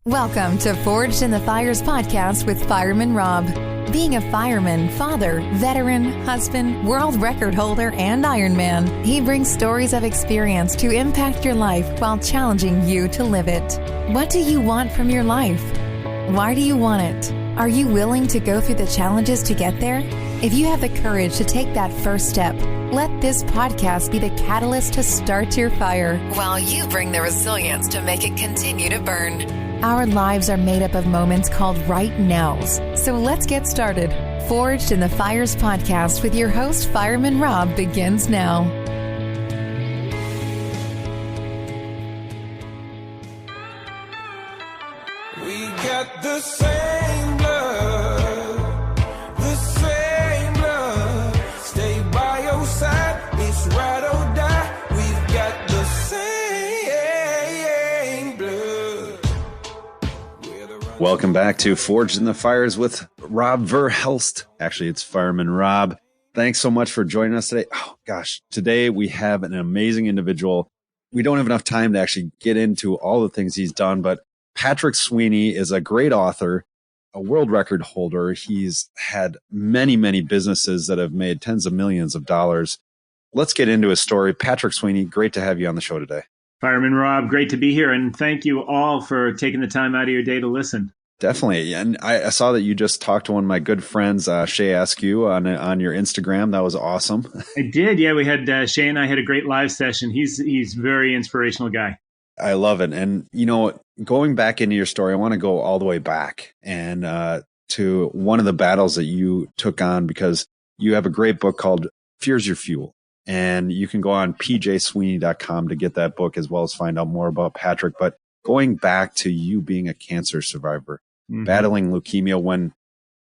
Welcome to Forged in the Fires podcast with Fireman Rob. Being a fireman, father, veteran, husband, world record holder, and Ironman, he brings stories of experience to impact your life while challenging you to live it. What do you want from your life? Why do you want it? Are you willing to go through the challenges to get there? If you have the courage to take that first step, let this podcast be the catalyst to start your fire, while you bring the resilience to make it continue to burn. Our lives are made up of moments called right nows. So let's get started. Forged in the Fires podcast with your host, Fireman Rob, begins now. We got the same blood, the same blood. Stay by your side, it's ride or die. We've got the same blood. Welcome back to Forged in the Fires with Rob Verhelst. Actually, it's Fireman Rob. Thanks so much for joining us today. Oh, gosh. Today we have an amazing individual. We don't have enough time to actually get into all the things he's done, but Patrick Sweeney is a great author, a world record holder. He's had many, many businesses that have made tens of millions of dollars. Let's get into his story. Patrick Sweeney, great to have you on the show today. Fireman Rob, great to be here, and thank you all for taking the time out of your day to listen. Definitely. And I saw that you just talked to one of my good friends, Shay Askew, on your Instagram. That was awesome. I did. Yeah, we had Shay and I had a great live session. He's a very inspirational guy. I love it. And, you know, going back into your story, I want to go all the way back and to one of the battles that you took on, because you have a great book called Fear's Your Fuel. And you can go on pjsweeney.com to get that book, as well as find out more about Patrick. But going back to you being a cancer survivor, battling leukemia when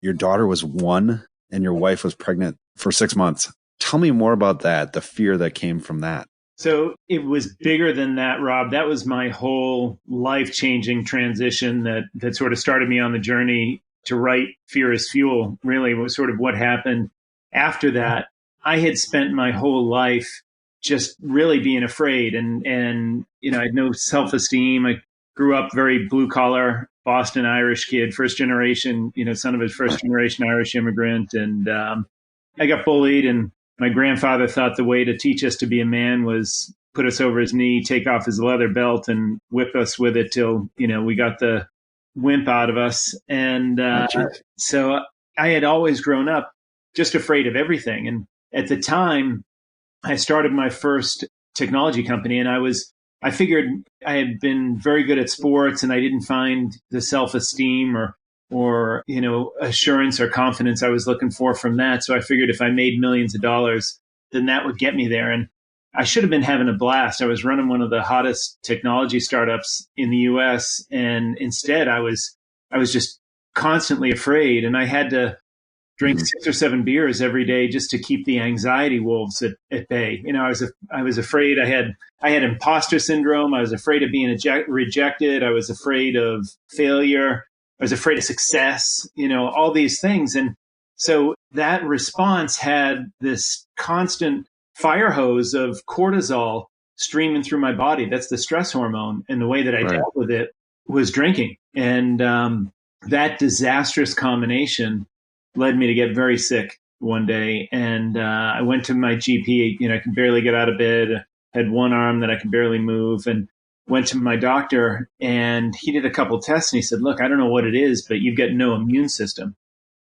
your daughter was 1 and your wife was pregnant for 6 months. Tell me more about that, the fear that came from that. So it was bigger than that, Rob. That was my whole life-changing transition that sort of started me on the journey to write Fear is Fuel. Really, it was sort of what happened after that. I had spent my whole life just really being afraid, and you know, I had no self-esteem. I grew up very blue-collar Boston Irish kid, first generation, you know, son of a first generation Irish immigrant, and I got bullied, and my grandfather thought the way to teach us to be a man was put us over his knee, take off his leather belt, and whip us with it till, you know, we got the wimp out of us. And so I had always grown up just afraid of everything. And at the time, I started my first technology company, and I figured I had been very good at sports, and I didn't find the self-esteem or you know, assurance or confidence I was looking for from that. So I figured if I made millions of dollars, then that would get me there. And I should have been having a blast. I was running one of the hottest technology startups in the US, and instead I was just constantly afraid, and I had to drink 6 or 7 beers every day just to keep the anxiety wolves at bay. You know, I was afraid. I had imposter syndrome. I was afraid of being rejected. I was afraid of failure. I was afraid of success, you know, all these things. And so that response had this constant fire hose of cortisol streaming through my body. That's the stress hormone. And the way that I dealt with it was drinking. And that disastrous combination led me to get very sick one day. And I went to my GP. You know, I could barely get out of bed, had one arm that I could barely move, and went to my doctor, and he did a couple tests, and he said, look, I don't know what it is, but you've got no immune system.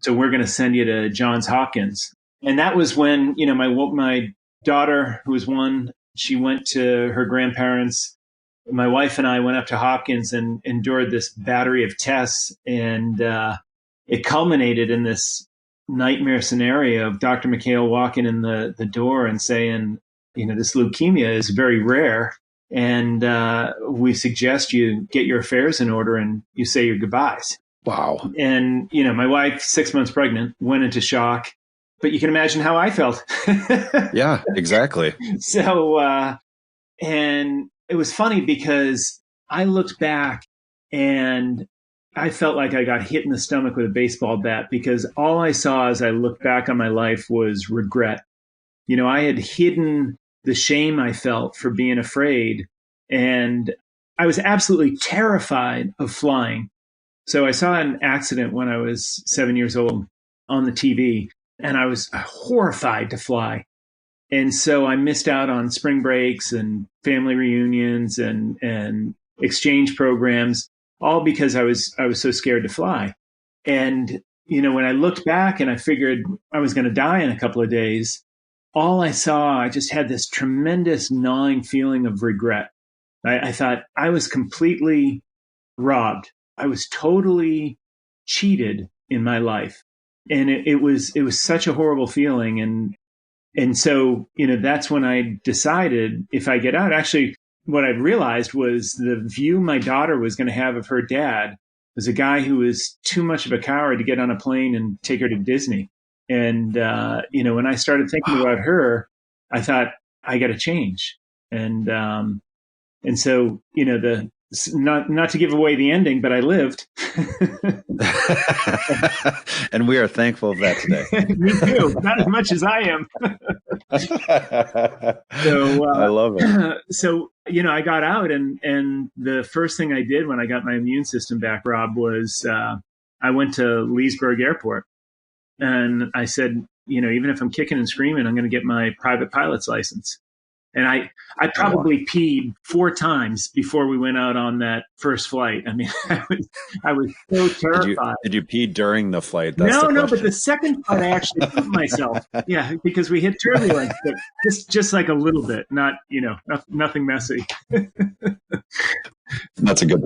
So we're going to send you to Johns Hopkins. And that was when, you know, my daughter, who was 1, she went to her grandparents. My wife and I went up to Hopkins and endured this battery of tests. And it culminated in this nightmare scenario of Dr. McHale walking in the door and saying, you know, this leukemia is very rare, and we suggest you get your affairs in order and you say your goodbyes. Wow. And, you know, my wife, 6 months pregnant, went into shock, but you can imagine how I felt. Yeah, exactly. So, and it was funny because I looked back and I felt like I got hit in the stomach with a baseball bat, because all I saw as I looked back on my life was regret. You know, I had hidden the shame I felt for being afraid, and I was absolutely terrified of flying. So I saw an accident when I was 7 years old on the TV, and I was horrified to fly. And so I missed out on spring breaks and family reunions and exchange programs, all because I was so scared to fly. And, when I looked back and I figured I was going to die in a couple of days, all I saw, I just had this tremendous gnawing feeling of regret. I thought I was completely robbed. I was totally cheated in my life. And it was such a horrible feeling. And so, that's when I decided if I get out, actually, what I realized was the view my daughter was going to have of her dad was a guy who was too much of a coward to get on a plane and take her to Disney. And, when I started thinking about her, I thought, I got to change. And so, not to give away the ending, but I lived. And we are thankful of that today. Me too. Not as much as I am. So I love it. So, I got out and the first thing I did when I got my immune system back, Rob, was I went to Leesburg Airport and I said, even if I'm kicking and screaming, I'm going to get my private pilot's license. And I probably peed 4 times before we went out on that first flight. I mean, I was so terrified. Did you pee during the flight? No, but the second flight I actually pooped myself. Yeah, because we hit turbulence, but just like a little bit, not, nothing messy. That's a good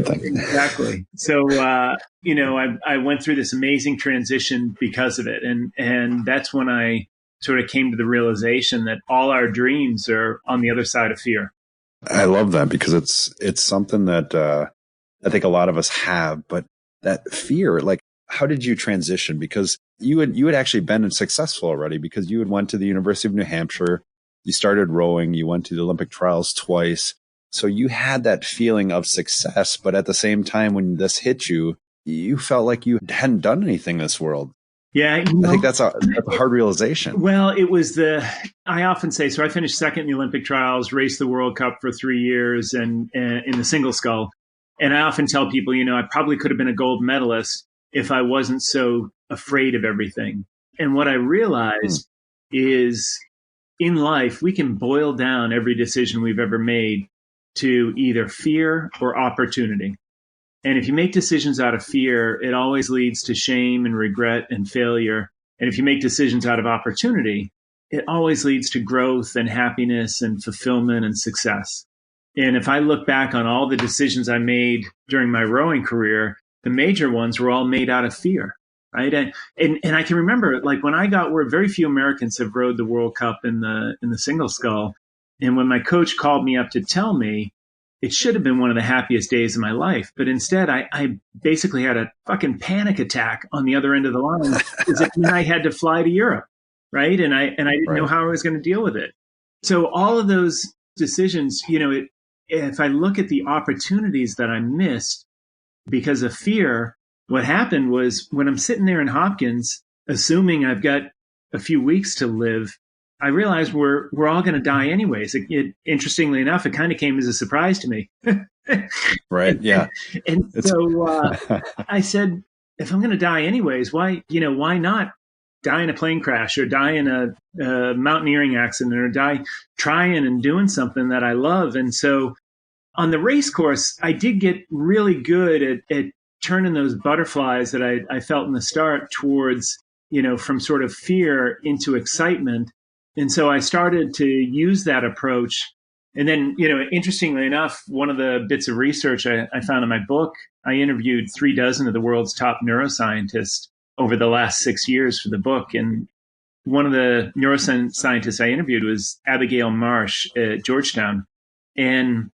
thing. Exactly. So, I went through this amazing transition because of it. And that's when I sort of came to the realization that all our dreams are on the other side of fear. I love that because it's something that I think a lot of us have, but that fear, like, how did you transition? Because you had actually been successful already because you had went to the University of New Hampshire, you started rowing, you went to the Olympic trials twice. So you had that feeling of success, but at the same time, when this hit you, you felt like you hadn't done anything in this world. Yeah. I think that's a hard realization. Well, it was I often say, so I finished second in the Olympic trials, raced the World Cup for 3 years and in the single scull. And I often tell people, I probably could have been a gold medalist if I wasn't so afraid of everything. And what I realized is in life, we can boil down every decision we've ever made to either fear or opportunity. And if you make decisions out of fear, it always leads to shame and regret and failure. And if you make decisions out of opportunity, it always leads to growth and happiness and fulfillment and success. And if I look back on all the decisions I made during my rowing career, the major ones were all made out of fear, right? And I can remember, like, when I got where very few Americans have rowed the World Cup in the single scull. And when my coach called me up to tell me, it should have been one of the happiest days of my life. But instead, I basically had a fucking panic attack on the other end of the line because I had to fly to Europe, right? And I didn't know how I was going to deal with it. So all of those decisions, if I look at the opportunities that I missed because of fear, what happened was when I'm sitting there in Hopkins, assuming I've got a few weeks to live, I realized we're all going to die anyways. Interestingly enough, it kind of came as a surprise to me. Right. Yeah. And so I said, if I'm going to die anyways, why not die in a plane crash or die in a mountaineering accident or die trying and doing something that I love? And so on the race course, I did get really good at turning those butterflies that I felt in the start towards, from sort of fear into excitement. And so I started to use that approach. And then, interestingly enough, one of the bits of research I found in my book, I interviewed 36 of the world's top neuroscientists over the last 6 years for the book. And one of the neuroscientists I interviewed was Abigail Marsh at Georgetown. And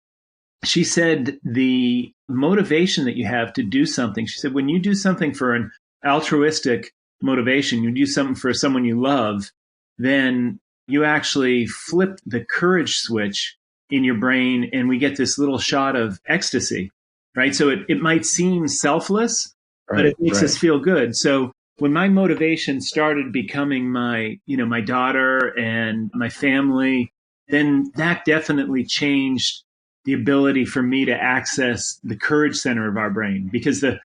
she said the motivation that you have to do something, she said, when you do something for an altruistic motivation, you do something for someone you love, then you actually flip the courage switch in your brain and we get this little shot of ecstasy, right? So it might seem selfless, but it makes us feel good. So when my motivation started becoming my daughter and my family, then that definitely changed the ability for me to access the courage center of our brain, because the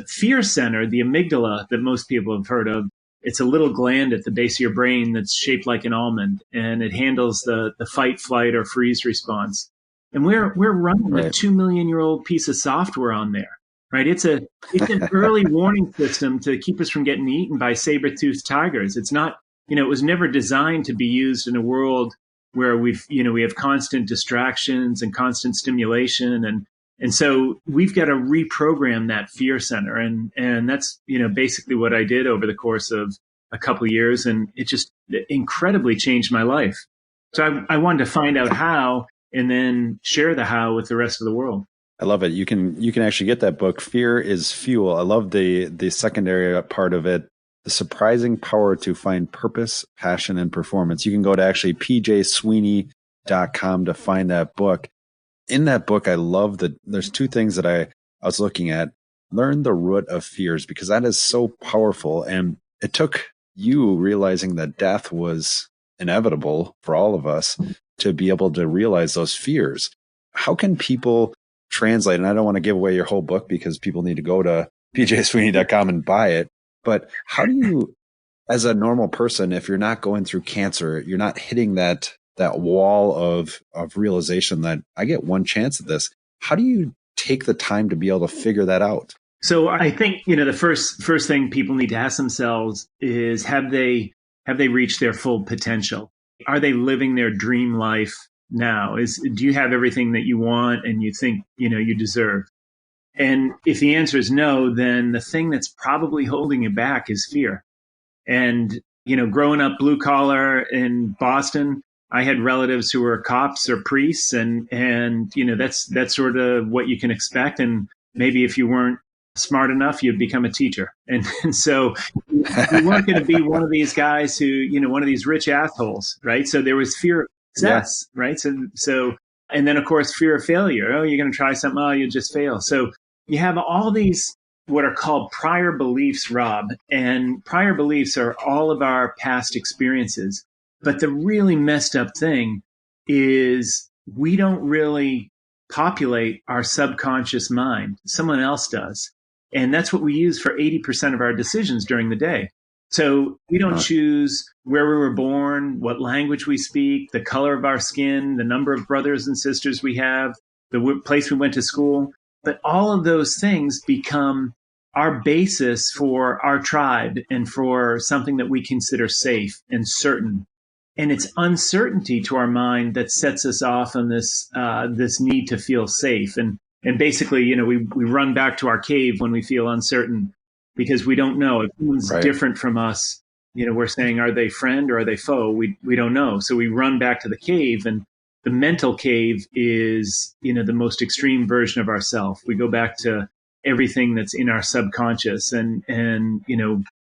fear center, the amygdala that most people have heard of, it's a little gland at the base of your brain that's shaped like an almond, and it handles the fight, flight, or freeze response. And we're running a 2 million year old piece of software on there, right? It's an early warning system to keep us from getting eaten by saber-toothed tigers. It's not, it was never designed to be used in a world where we have constant distractions and constant stimulation, and so we've got to reprogram that fear center. And that's, basically what I did over the course of a couple of years. And it just incredibly changed my life. So I wanted to find out how, and then share the how with the rest of the world. I love it. You can actually get that book, Fear is Fuel. I love the secondary part of it, the surprising power to find purpose, passion, and performance. You can go to actually pjsweeney.com to find that book. In that book, I love that there's two things that I was looking at. Learn the root of fears, because that is so powerful. And it took you realizing that death was inevitable for all of us to be able to realize those fears. How can people translate? And I don't want to give away your whole book because people need to go to pjsweeney.com and buy it. But how do you, as a normal person, if you're not going through cancer, you're not hitting that wall of realization that I get one chance at this. How do you take the time to be able to figure that out? So I think, the first thing people need to ask themselves is, have they reached their full potential? Are they living their dream life now? Do you have everything that you want and you think, you deserve? And if the answer is no, then the thing that's probably holding you back is fear. And, growing up blue collar in Boston, I had relatives who were cops or priests, and that's sort of what you can expect. And maybe if you weren't smart enough, you'd become a teacher. And so you weren't going to be one of these guys who, one of these rich assholes, right? So there was fear of success, right? So, and then of course, fear of failure. Oh, you're going to try something. Oh, you'll just fail. So you have all these what are called prior beliefs, Rob, and prior beliefs are all of our past experiences. But the really messed up thing is we don't really populate our subconscious mind. Someone else does. And that's what we use for 80% of our decisions during the day. So we don't choose where we were born, what language we speak, the color of our skin, the number of brothers and sisters we have, the place we went to school. But all of those things become our basis for our tribe and for something that we consider safe and certain. And it's uncertainty to our mind that sets us off on this need to feel safe. And basically, we run back to our cave when we feel uncertain because we don't know. If someone's different from us, we're saying, are they friend or are they foe? We don't know. So we run back to the cave, and the mental cave is, the most extreme version of ourself. We go back to everything that's in our subconscious, and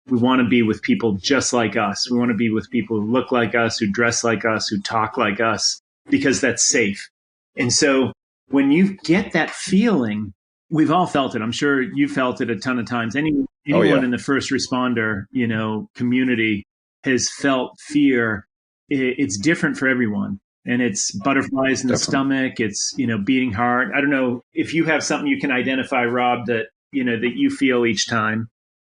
we want to be with people just like us. We want to be with people who look like us, who dress like us, who talk like us, because that's safe. And so when you get that feeling, we've all felt it. I'm sure you felt it a ton of times. Anyone in the first responder, community has felt fear. It's different for everyone. And it's butterflies in the stomach. It's, beating heart. I don't know if you have something you can identify, Rob, that you feel each time.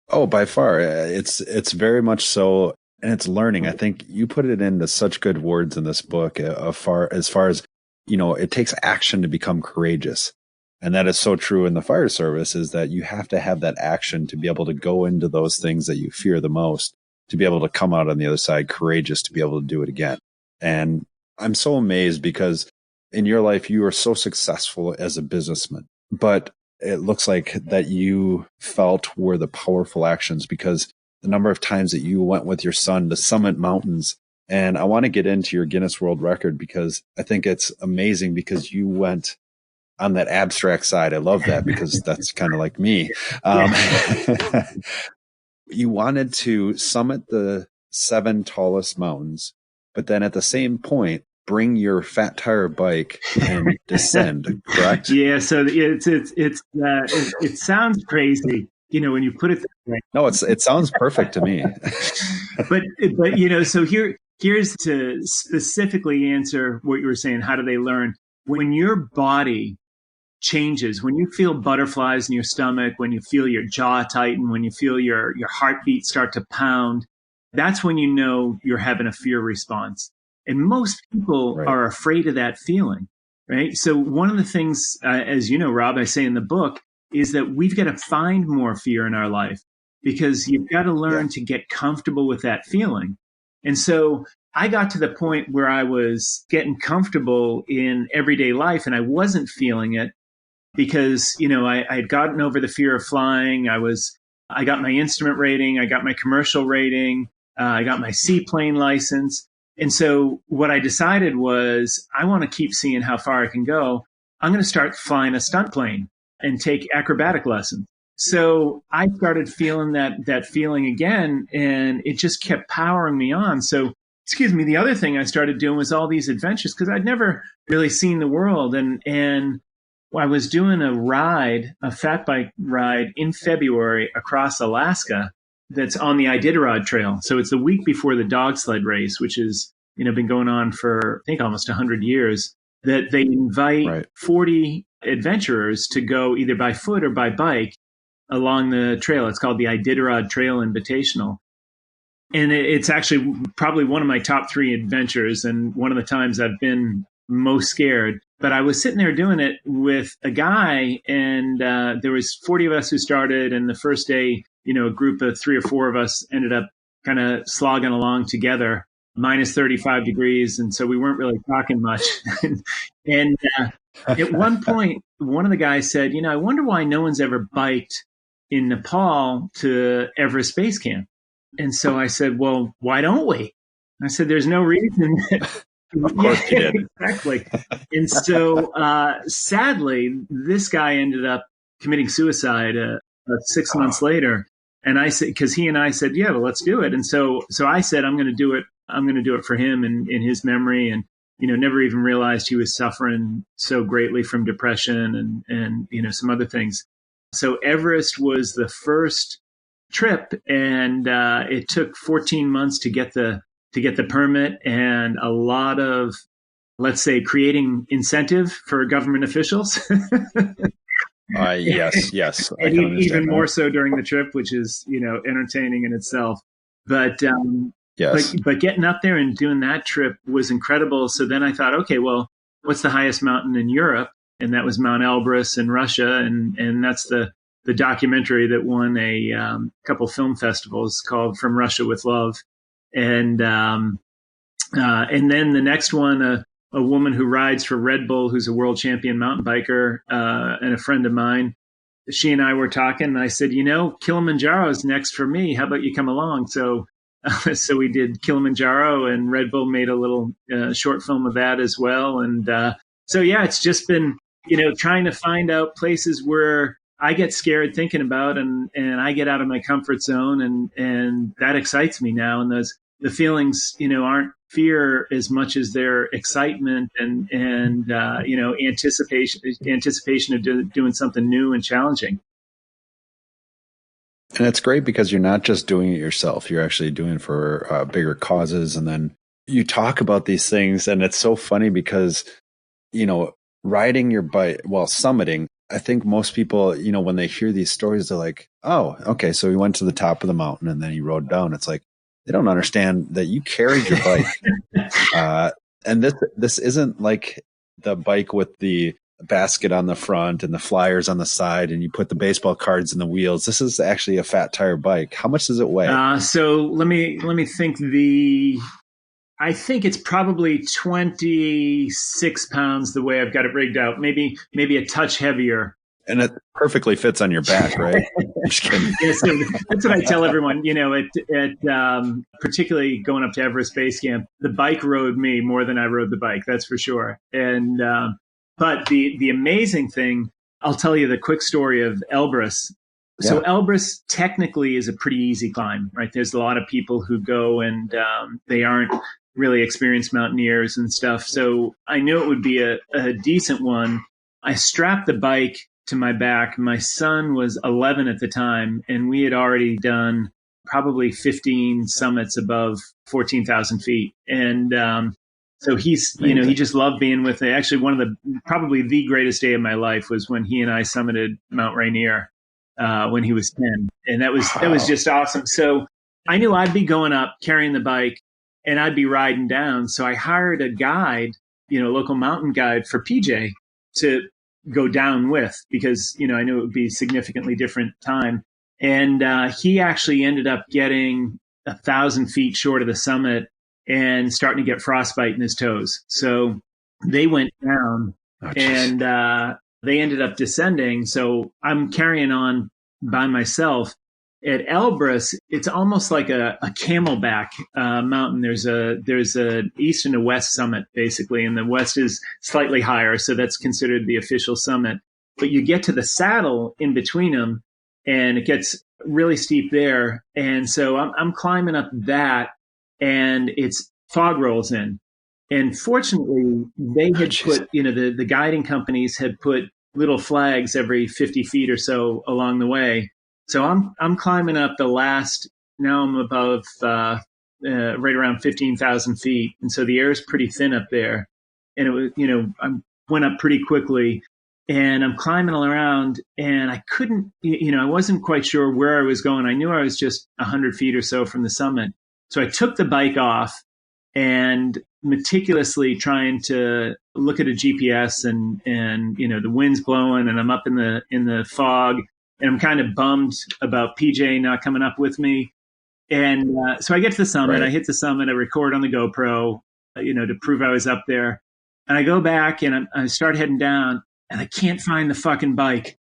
Oh, by far. It's very much so. And it's learning. I think you put it into such good words in this book as far as, it takes action to become courageous. And that is so true in the fire service, is that you have to have that action to be able to go into those things that you fear the most, to be able to come out on the other side courageous, to be able to do it again. And I'm so amazed because in your life, you are so successful as a businessman, but it looks like that you felt were the powerful actions, because the number of times that you went with your son to summit mountains. And I want to get into your Guinness World Record because I think it's amazing, because you went on that abstract side. I love that because that's kind of like me. You wanted to summit the 7 tallest mountains, but then at the same point, bring your fat tire bike and descend, correct? Yeah. So it sounds crazy, when you put it that way. No, it sounds perfect to me. but so here's to specifically answer what you were saying. How do they learn? when your body changes, when you feel butterflies in your stomach, when you feel your jaw tighten, when you feel your heartbeat start to pound, that's when you know you're having a fear response. And most people are afraid of that feeling, right? So one of the things, as you know, Rob, I say in the book, is that we've got to find more fear in our life, because you've got to learn to get comfortable with that feeling. And so I got to the point where I was getting comfortable in everyday life and I wasn't feeling it because, I had gotten over the fear of flying. I got my instrument rating. I got my commercial rating. I got my seaplane license. And so what I decided was I want to keep seeing how far I can go. I'm going to start flying a stunt plane and take acrobatic lessons. So I started feeling that feeling again, and it just kept powering me on. So, the other thing I started doing was all these adventures because I'd never really seen the world. And I was doing a fat bike ride in February across Alaska that's on the Iditarod Trail. So it's the week before the dog sled race, which has been going on for, I think, almost 100 years, that they invite 40 adventurers to go either by foot or by bike along the trail. It's called the Iditarod Trail Invitational. And it's actually probably one of my top 3 adventures and one of the times I've been most scared. But I was sitting there doing it with a guy, and there was 40 of us who started. And the first day, a group of 3 or 4 of us ended up kind of slogging along together, minus 35 degrees. And so we weren't really talking much. And at one point, one of the guys said, I wonder why no one's ever biked in Nepal to Everest Base Camp. And so I said, well, why don't we? I said, there's no reason. Of course you did. Exactly. And so sadly, this guy ended up committing suicide 6 months later. And I said, because he and I said, yeah, well, let's do it. And so I said, I'm going to do it. I'm going to do it for him and in his memory. And, never even realized he was suffering so greatly from depression and some other things. So Everest was the first trip, and it took 14 months to get the permit, and a lot of, let's say, creating incentive for government officials. Yes. And even more so during the trip, which is, entertaining in itself. But but getting up there and doing that trip was incredible. So then I thought, okay, well, what's the highest mountain in Europe? And that was Mount Elbrus in Russia, and that's the documentary that won a couple film festivals called From Russia with Love. And then the next one, a woman who rides for Red Bull, who's a world champion mountain biker, and a friend of mine. She and I were talking, and I said, Kilimanjaro is next for me. How about you come along? So we did Kilimanjaro, and Red Bull made a little short film of that as well. And it's just been, trying to find out places where I get scared thinking about, and I get out of my comfort zone, and that excites me now. And the feelings, aren't fear as much as their excitement and anticipation of doing something new and challenging. And it's great because you're not just doing it yourself. You're actually doing it for bigger causes. And then you talk about these things, and it's so funny because, riding your bike while summiting, I think most people, when they hear these stories, they're like, oh, okay, so he went to the top of the mountain and then he rode down. It's like, they don't understand that you carried your bike. And this isn't like the bike with the basket on the front and the flyers on the side and you put the baseball cards in the wheels. This is actually a fat tire bike. How much does it weigh? So let me think. I think it's probably 26 pounds the way I've got it rigged out. Maybe a touch heavier. And it perfectly fits on your back, right? I'm just kidding. Yeah, so that's what I tell everyone. Particularly going up to Everest Base Camp, the bike rode me more than I rode the bike. That's for sure. And but the amazing thing, I'll tell you the quick story of Elbrus. So Elbrus technically is a pretty easy climb, right? There's a lot of people who go and they aren't really experienced mountaineers and stuff. So I knew it would be a decent one. I strapped the bike to my back. My son was 11 at the time, and we had already done probably 15 summits above 14,000 feet. And So he's, you know, he just loved being with me. Actually, probably the greatest day of my life was when he and I summited Mount Rainier when he was 10. And that was just awesome. So I knew I'd be going up carrying the bike and I'd be riding down. So I hired a guide, you know, local mountain guide for PJ to go down with, because, you know, I knew it would be significantly different time. And he actually ended up getting 1,000 feet short of the summit and starting to get frostbite in his toes. So they went down and they ended up descending. So I'm carrying on by myself. At Elbrus, it's almost like a camelback mountain. There's a east and a west summit, basically, and the west is slightly higher, so that's considered the official summit. But you get to the saddle in between them, and it gets really steep there. And so I'm climbing up that, and it's fog rolls in. And fortunately, they had put, you know, the guiding companies had put little flags every 50 feet or so along the way. So I'm climbing up the last. Now I'm above right around 15,000 feet, and so the air is pretty thin up there. And it was, you know, I went up pretty quickly, and I'm climbing all around, and I couldn't, you know, I wasn't quite sure where I was going. I knew I was just 100 feet or so from the summit, so I took the bike off and meticulously trying to look at a GPS, and you know, the wind's blowing, and I'm up in the fog. And I'm kind of bummed about PJ not coming up with me. And so I get to the summit. Right. I hit the summit. I record on the GoPro, you know, to prove I was up there. And I go back and I start heading down, and I can't find the fucking bike.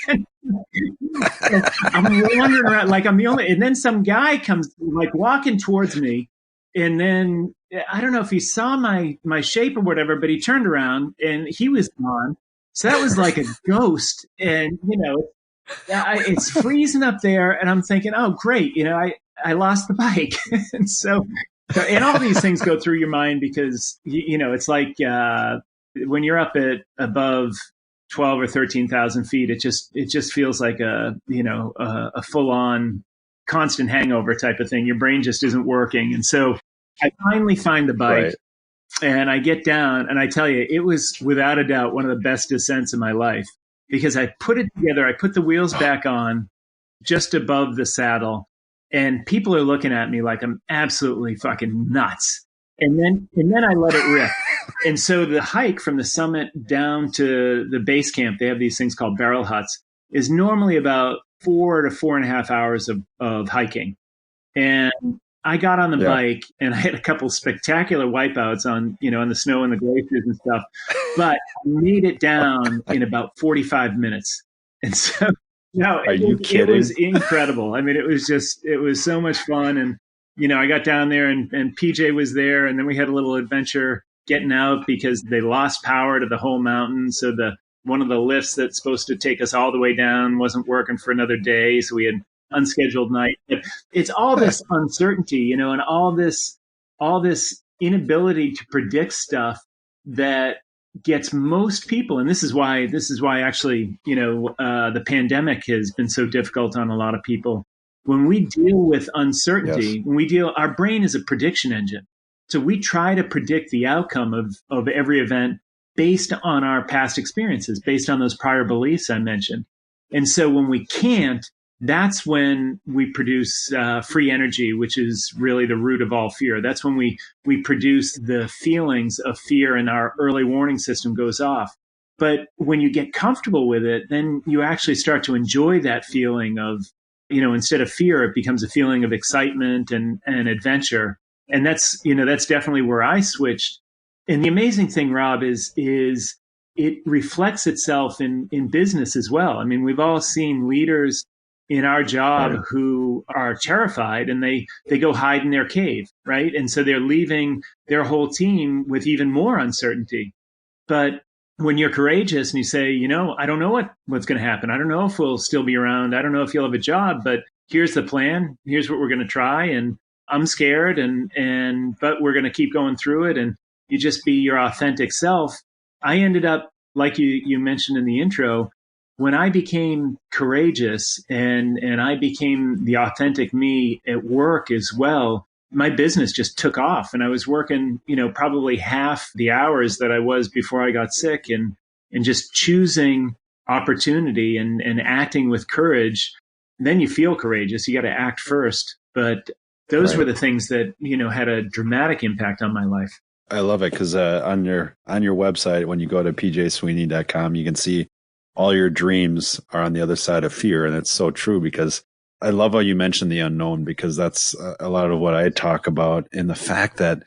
I'm wandering around like I'm the only. And then some guy comes like walking towards me, and then I don't know if he saw my shape or whatever, but he turned around and he was gone. So that was like a ghost, and you know. It's freezing up there, and I'm thinking, oh, great, you know, I lost the bike. And so, and all these things go through your mind because, you know, it's like when you're up at above 12 or 13,000 feet, it just feels like a full on constant hangover type of thing. Your brain just isn't working. And so I finally find the bike. Right. And I get down, and I tell you, it was without a doubt one of the best descents of my life. Because I put it together, I put the wheels back on just above the saddle, and people are looking at me like I'm absolutely fucking nuts. And then I let it rip. And so the hike from the summit down to the base camp, they have these things called Verhelst, is normally about 4 to 4.5 hours of hiking. And I got on the bike, and I had a couple spectacular wipeouts on the snow and the glaciers and stuff, but I made it down in about 45 minutes. And so, are you kidding? It was incredible. I mean, it was so much fun. And, you know, I got down there and PJ was there, and then we had a little adventure getting out because they lost power to the whole mountain. So one of the lifts that's supposed to take us all the way down wasn't working for another day. So we had unscheduled night. It's all this uncertainty, you know, and all this inability to predict stuff that gets most people. And this is why actually, you know, the pandemic has been so difficult on a lot of people. When we deal with uncertainty, our brain is a prediction engine. So we try to predict the outcome of every event based on our past experiences, based on those prior beliefs I mentioned. And so when we can't, that's when we produce free energy, which is really the root of all fear. That's when we produce the feelings of fear, and our early warning system goes off. But when you get comfortable with it, then you actually start to enjoy that feeling of, you know, instead of fear, it becomes a feeling of excitement and adventure. And that's definitely where I switched. And the amazing thing, Rob, is it reflects itself in business as well. I mean, we've all seen leaders in our job who are terrified, and they go hide in their cave, right? And so they're leaving their whole team with even more uncertainty. But when you're courageous and you say, you know, I don't know what's going to happen. I don't know if we'll still be around. I don't know if you'll have a job, but here's the plan. Here's what we're going to try. And I'm scared, but we're going to keep going through it. And you just be your authentic self. I ended up, like you mentioned in the intro, when I became courageous and I became the authentic me at work as well, my business just took off, and I was working, probably half the hours that I was before I got sick, and just choosing opportunity and acting with courage. Then you feel courageous. You got to act first. But those were the things that, had a dramatic impact on my life. I love it because on your website, when you go to pjsweeney.com, you can see all your dreams are on the other side of fear. And it's so true, because I love how you mentioned the unknown, because that's a lot of what I talk about, in the fact that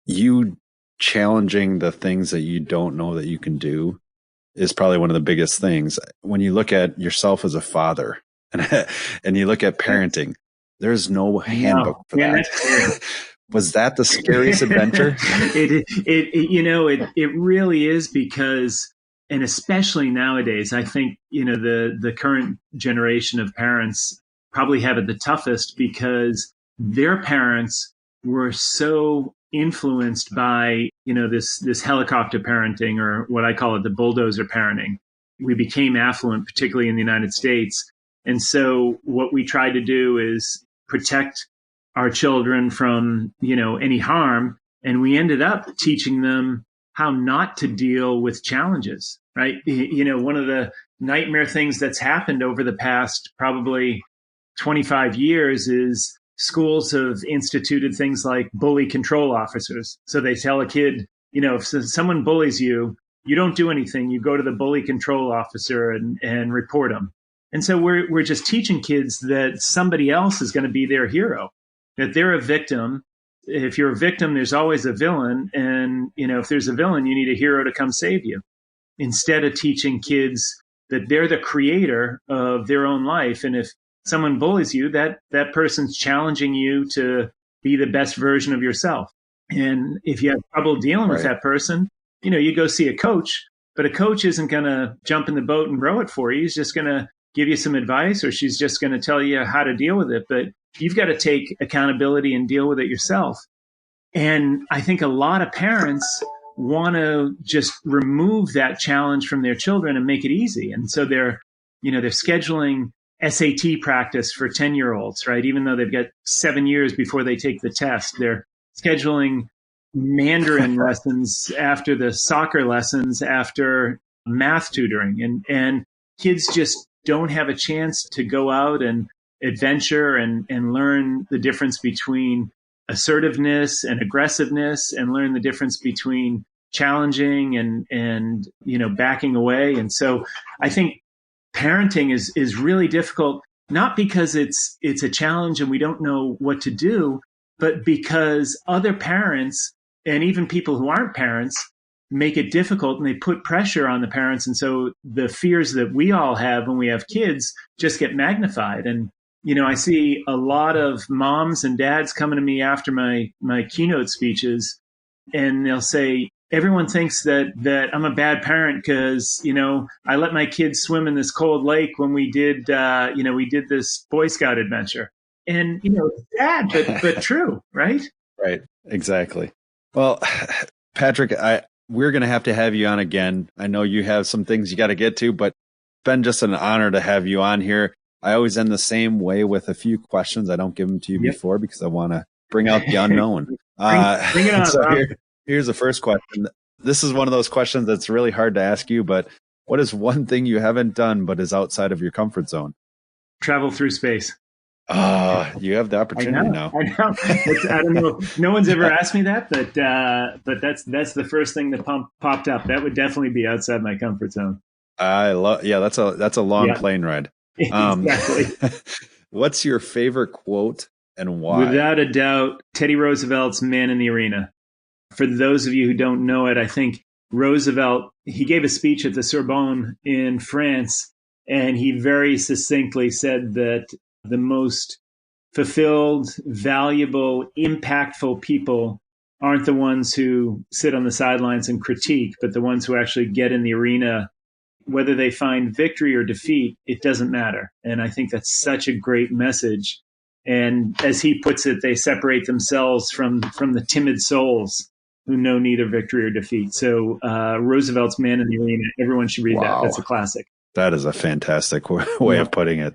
you challenging the things that you don't know that you can do is probably one of the biggest things. When you look at yourself as a father and you look at parenting, there's no handbook for that. Was that the scariest adventure? It really is, because, and especially nowadays, I think, the current generation of parents probably have it the toughest, because their parents were so influenced by, this helicopter parenting, or what I call it, the bulldozer parenting. We became affluent, particularly in the United States. And so what we tried to do is protect our children from, any harm. And we ended up teaching them how not to deal with challenges, right? One of the nightmare things that's happened over the past probably 25 years is schools have instituted things like bully control officers. So they tell a kid, if someone bullies you, you don't do anything. You go to the bully control officer and report them. And so we're just teaching kids that somebody else is going to be their hero, that they're a victim. If you're a victim, there's always a villain. And, if there's a villain, you need a hero to come save you. Instead of teaching kids that they're the creator of their own life. And if someone bullies you, that person's challenging you to be the best version of yourself. And if you have trouble dealing with that person, you go see a coach, but a coach isn't going to jump in the boat and row it for you. He's just going to give you some advice, or she's just going to tell you how to deal with it. But you've got to take accountability and deal with it yourself. And I think a lot of parents want to just remove that challenge from their children and make it easy. And so they're scheduling SAT practice for 10-year-olds, right? Even though they've got 7 years before they take the test, they're scheduling Mandarin lessons after the soccer lessons, after math tutoring, and kids just don't have a chance to go out and adventure and learn the difference between assertiveness and aggressiveness, and learn the difference between challenging and backing away. And so I think parenting is really difficult, not because it's a challenge and we don't know what to do, but because other parents and even people who aren't parents make it difficult, and they put pressure on the parents. And so the fears that we all have when we have kids just get magnified. And, I see a lot of moms and dads coming to me after my keynote speeches, and they'll say, everyone thinks that I'm a bad parent because, I let my kids swim in this cold lake when we did this Boy Scout adventure. And, it's sad, but true, right? Right. Exactly. Well, Patrick, we're going to have you on again. I know you have some things you got to get to, but it's been just an honor to have you on here. I always end the same way with a few questions. I don't give them to you before, because I want to bring out the unknown. Bring it on, so here's the first question. This is one of those questions that's really hard to ask you, but what is one thing you haven't done but is outside of your comfort zone? Travel through space. You have the opportunity now. I know. I don't know. No one's ever asked me that, but that's the first thing that popped up. That would definitely be outside my comfort zone. That's a long plane ride. Exactly. What's your favorite quote and why? Without a doubt, Teddy Roosevelt's Man in the Arena. For those of you who don't know it, I think Roosevelt, he gave a speech at the Sorbonne in France, and he very succinctly said that the most fulfilled, valuable, impactful people aren't the ones who sit on the sidelines and critique, but the ones who actually get in the arena. Whether they find victory or defeat, it doesn't matter. And I think that's such a great message. And as he puts it, they separate themselves from the timid souls who know neither victory or defeat. So Roosevelt's Man in the Arena, everyone should read that. That's a classic. That is a fantastic way of putting it.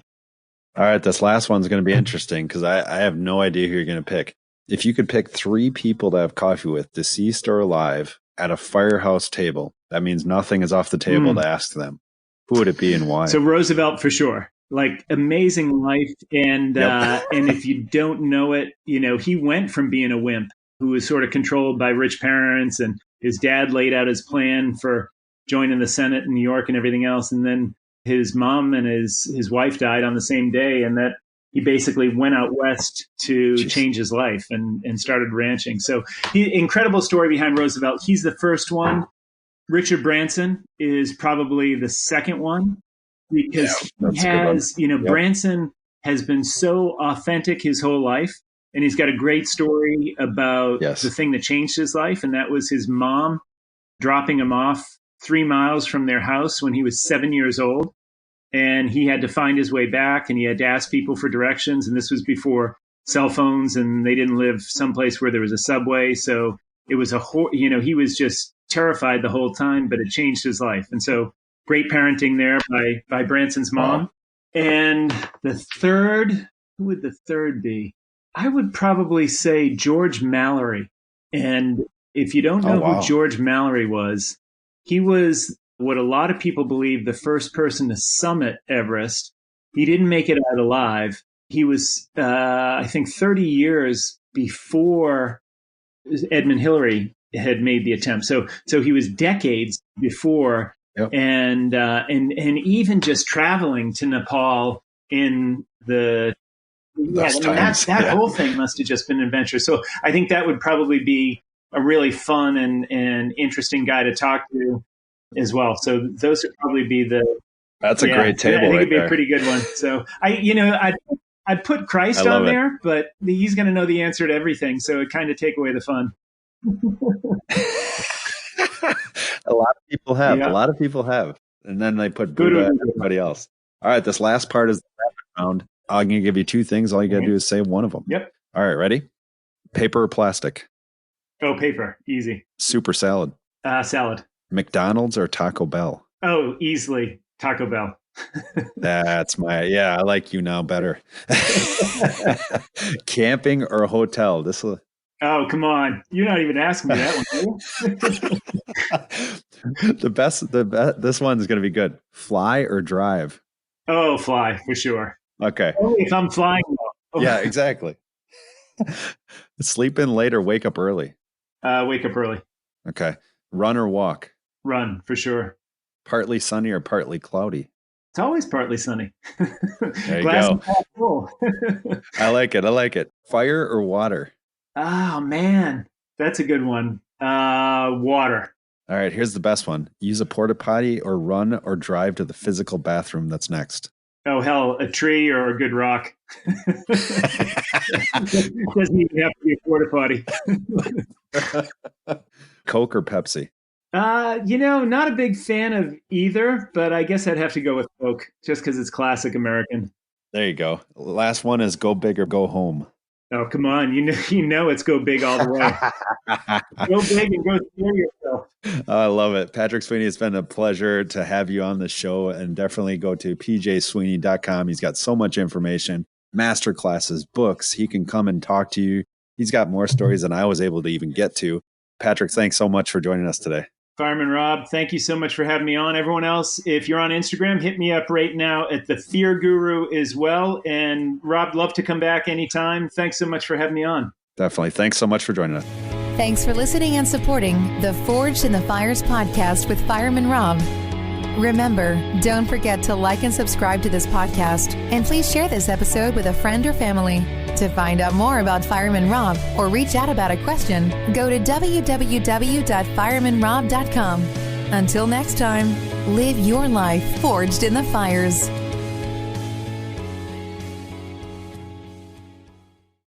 All right, this last one's going to be interesting because I have no idea who you're going to pick. if you could pick 3 people to have coffee with, deceased or alive, at a firehouse table, that means nothing is off the table to ask them. Who would it be and why? So Roosevelt for sure. Like amazing life. And and if you don't know it, he went from being a wimp who was sort of controlled by rich parents, and his dad laid out his plan for joining the Senate in New York and everything else. And then his mom and his wife died on the same day, and that he basically went out west to change his life and started ranching. So incredible story behind Roosevelt. He's the first one. Richard Branson is probably the second one, because he has, Branson has been so authentic his whole life. And he's got a great story about the thing that changed his life. And that was his mom dropping him off 3 miles from their house when he was 7 years old. And he had to find his way back, and he had to ask people for directions. And this was before cell phones, and they didn't live someplace where there was a subway. So it was he was just terrified the whole time, but it changed his life. And so great parenting there by Branson's mom. And the third, who would the third be? I would probably say George Mallory. And if you don't know who George Mallory was, he was what a lot of people believe the first person to summit Everest. He didn't make it out alive. He was, I think, 30 years before Edmund Hillary had made the attempt. So he was decades before. Yep. And even just traveling to Nepal in the that whole thing must have just been an adventure. So I think that would probably be a really fun and interesting guy to talk to as well. So those would probably be that's a great table. I think it'd be a pretty good one. So I'd put Christ on there, but he's going to know the answer to everything. So it kind of take away the fun. A lot of people have. Yeah. A lot of people have. And then they put Buddha and everybody else. All right, this last part is the rapid round. I'm going to give you 2 things. All you got to do is say one of them. Yep. All right, ready? Paper or plastic? Oh, paper. Easy. Soup or salad? Salad. McDonald's or Taco Bell? Oh, easily Taco Bell. That's I like you now better. Camping or hotel? Oh, come on. You're not even asking me that one. This one's going to be good. Fly or drive? Oh, fly for sure. Okay. Only if I'm flying though. Yeah, exactly. Sleep in late or wake up early? Wake up early. Okay. Run or walk? Run for sure. Partly sunny or partly cloudy? It's always partly sunny. There you go. Full. I like it. Fire or water? Oh, man. That's a good one. Water. All right. Here's the best one. Use a porta potty or run or drive to the physical bathroom that's next. Oh, hell, a tree or a good rock. It doesn't even have to be a porta potty. Coke or Pepsi? Not a big fan of either, but I guess I'd have to go with Coke just because it's classic American. There you go. Last one is go big or go home. Oh, come on. You know it's go big all the way. Go big and go scare yourself. I love it. Patrick Sweeney, it's been a pleasure to have you on the show, and definitely go to pjsweeney.com. He's got so much information, master classes, books. He can come and talk to you. He's got more stories than I was able to even get to. Patrick, thanks so much for joining us today. Fireman Rob, thank you so much for having me on. Everyone else, if you're on Instagram, hit me up right now at The Fear Guru as well. And Rob, love to come back anytime. Thanks so much for having me on. Definitely. Thanks so much for joining us. Thanks for listening and supporting the Forged in the Fires podcast with Fireman Rob. Remember, don't forget to like and subscribe to this podcast, and please share this episode with a friend or family. To find out more about Fireman Rob or reach out about a question, go to www.firemanrob.com. Until next time, live your life forged in the fires.